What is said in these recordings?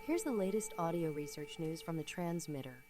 Here's the latest audio research news from the transmitter.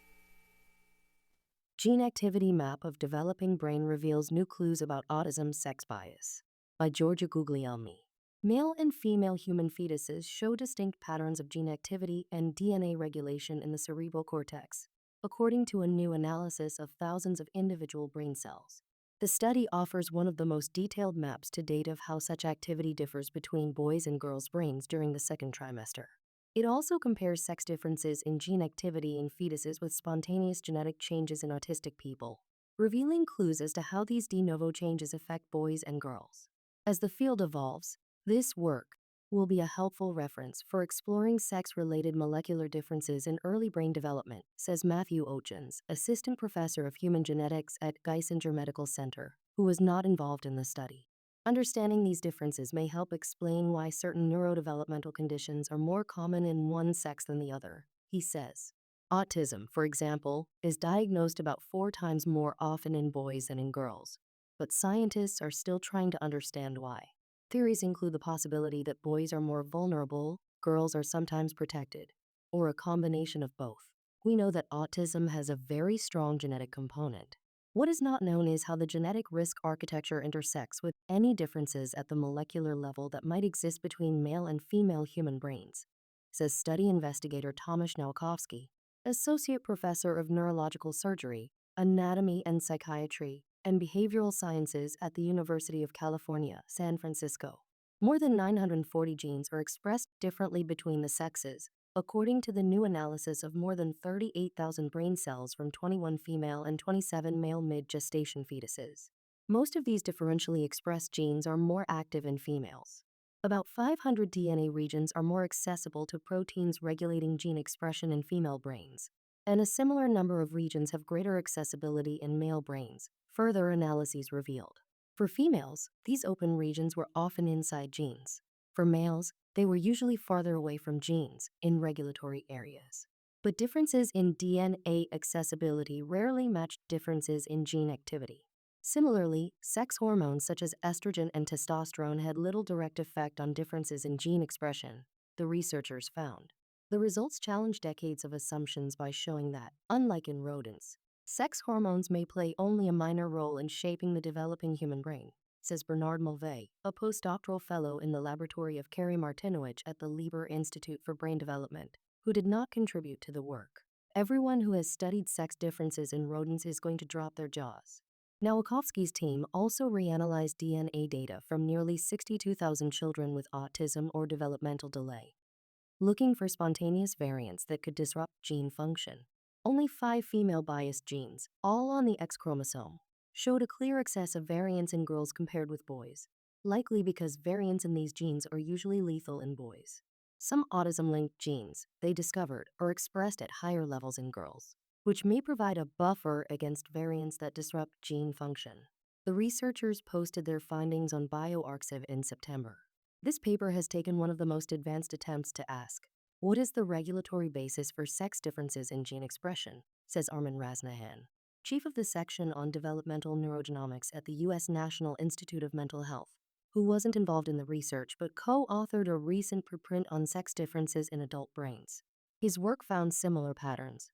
Gene Activity Map of Developing Brain Reveals New Clues About Autism Sex Bias by Giorgia Guglielmi. Male and female human fetuses show distinct patterns of gene activity and DNA regulation in the cerebral cortex, according to a new analysis of thousands of individual brain cells. The study offers one of the most detailed maps to date of how such activity differs between boys' and girls' brains during the second trimester. It also compares sex differences in gene activity in fetuses with spontaneous genetic changes in autistic people, revealing clues as to how these de novo changes affect boys and girls. As the field evolves, this work will be a helpful reference for exploring sex-related molecular differences in early brain development, says Matthew Ochins, assistant professor of human genetics at Geisinger Medical Center, who was not involved in the study. Understanding these differences may help explain why certain neurodevelopmental conditions are more common in one sex than the other, he says. Autism, for example, is diagnosed about 4 times more often in boys than in girls, but scientists are still trying to understand why. Theories include the possibility that boys are more vulnerable, girls are sometimes protected, or a combination of both. We know that autism has a very strong genetic component. What is not known is how the genetic risk architecture intersects with any differences at the molecular level that might exist between male and female human brains, says study investigator Tomasz Nowakowski, associate professor of neurological surgery, anatomy and psychiatry, and behavioral sciences at the University of California, San Francisco. More than 940 genes are expressed differently between the sexes, according to the new analysis of more than 38,000 brain cells from 21 female and 27 male mid-gestation fetuses. Most of these differentially expressed genes are more active in females. About 500 DNA regions are more accessible to proteins regulating gene expression in female brains, and a similar number of regions have greater accessibility in male brains, further analyses revealed. For females, these open regions were often inside genes. For males, they were usually farther away from genes in regulatory areas. But differences in DNA accessibility rarely matched differences in gene activity. Similarly, sex hormones such as estrogen and testosterone had little direct effect on differences in gene expression, the researchers found. The results challenge decades of assumptions by showing that, unlike in rodents, sex hormones may play only a minor role in shaping the developing human brain, says Bernard Mulvey, a postdoctoral fellow in the laboratory of Carrie Martinowicz at the Lieber Institute for Brain Development, who did not contribute to the work. Everyone who has studied sex differences in rodents is going to drop their jaws. Nowakowski's team also reanalyzed DNA data from nearly 62,000 children with autism or developmental delay, looking for spontaneous variants that could disrupt gene function. Only 5 female-biased genes, all on the X chromosome, showed a clear excess of variance in girls compared with boys, likely because variants in these genes are usually lethal in boys. Some autism-linked genes, they discovered, are expressed at higher levels in girls, which may provide a buffer against variants that disrupt gene function. The researchers posted their findings on bioRxiv in September. This paper has taken one of the most advanced attempts to ask, what is the regulatory basis for sex differences in gene expression, says Armin Rasnahan, chief of the section on developmental neurogenomics at the U.S. National Institute of Mental Health, who wasn't involved in the research but co-authored a recent preprint on sex differences in adult brains. His work found similar patterns.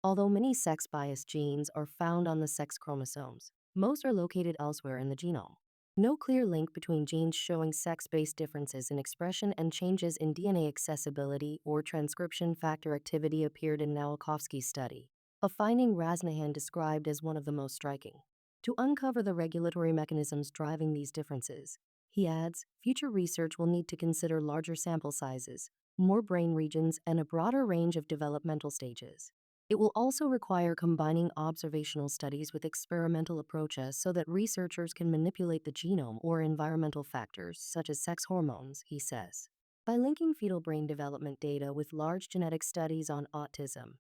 Although many sex-biased genes are found on the sex chromosomes, most are located elsewhere in the genome. No clear link between genes showing sex-based differences in expression and changes in DNA accessibility or transcription factor activity appeared in Nowakowski's study, a finding Rasnahan described as one of the most striking. To uncover the regulatory mechanisms driving these differences, he adds, future research will need to consider larger sample sizes, more brain regions, and a broader range of developmental stages. It will also require combining observational studies with experimental approaches so that researchers can manipulate the genome or environmental factors, such as sex hormones, he says. By linking fetal brain development data with large genetic studies on autism,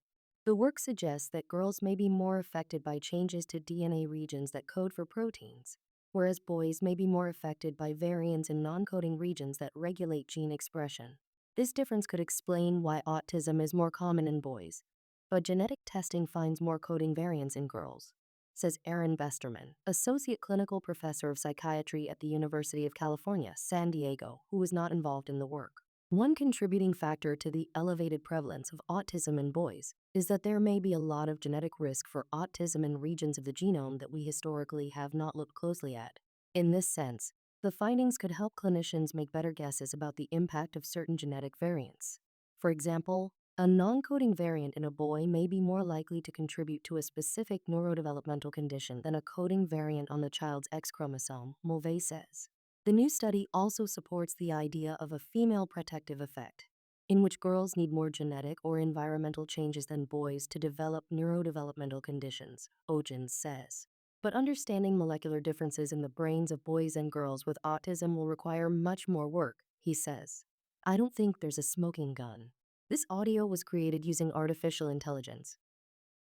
the work suggests that girls may be more affected by changes to DNA regions that code for proteins, whereas boys may be more affected by variants in non-coding regions that regulate gene expression. This difference could explain why autism is more common in boys, but genetic testing finds more coding variants in girls, says Aaron Besterman, associate clinical professor of psychiatry at the University of California, San Diego, who was not involved in the work. One contributing factor to the elevated prevalence of autism in boys is that there may be a lot of genetic risk for autism in regions of the genome that we historically have not looked closely at. In this sense, the findings could help clinicians make better guesses about the impact of certain genetic variants. For example, a non-coding variant in a boy may be more likely to contribute to a specific neurodevelopmental condition than a coding variant on the child's X chromosome, Mulvey says. The new study also supports the idea of a female protective effect, in which girls need more genetic or environmental changes than boys to develop neurodevelopmental conditions, Ojens says. But understanding molecular differences in the brains of boys and girls with autism will require much more work, he says. I don't think there's a smoking gun. This audio was created using artificial intelligence.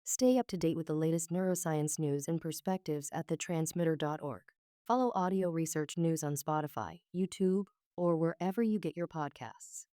Stay up to date with the latest neuroscience news and perspectives at thetransmitter.org. Follow Audio Research News on Spotify, YouTube, or wherever you get your podcasts.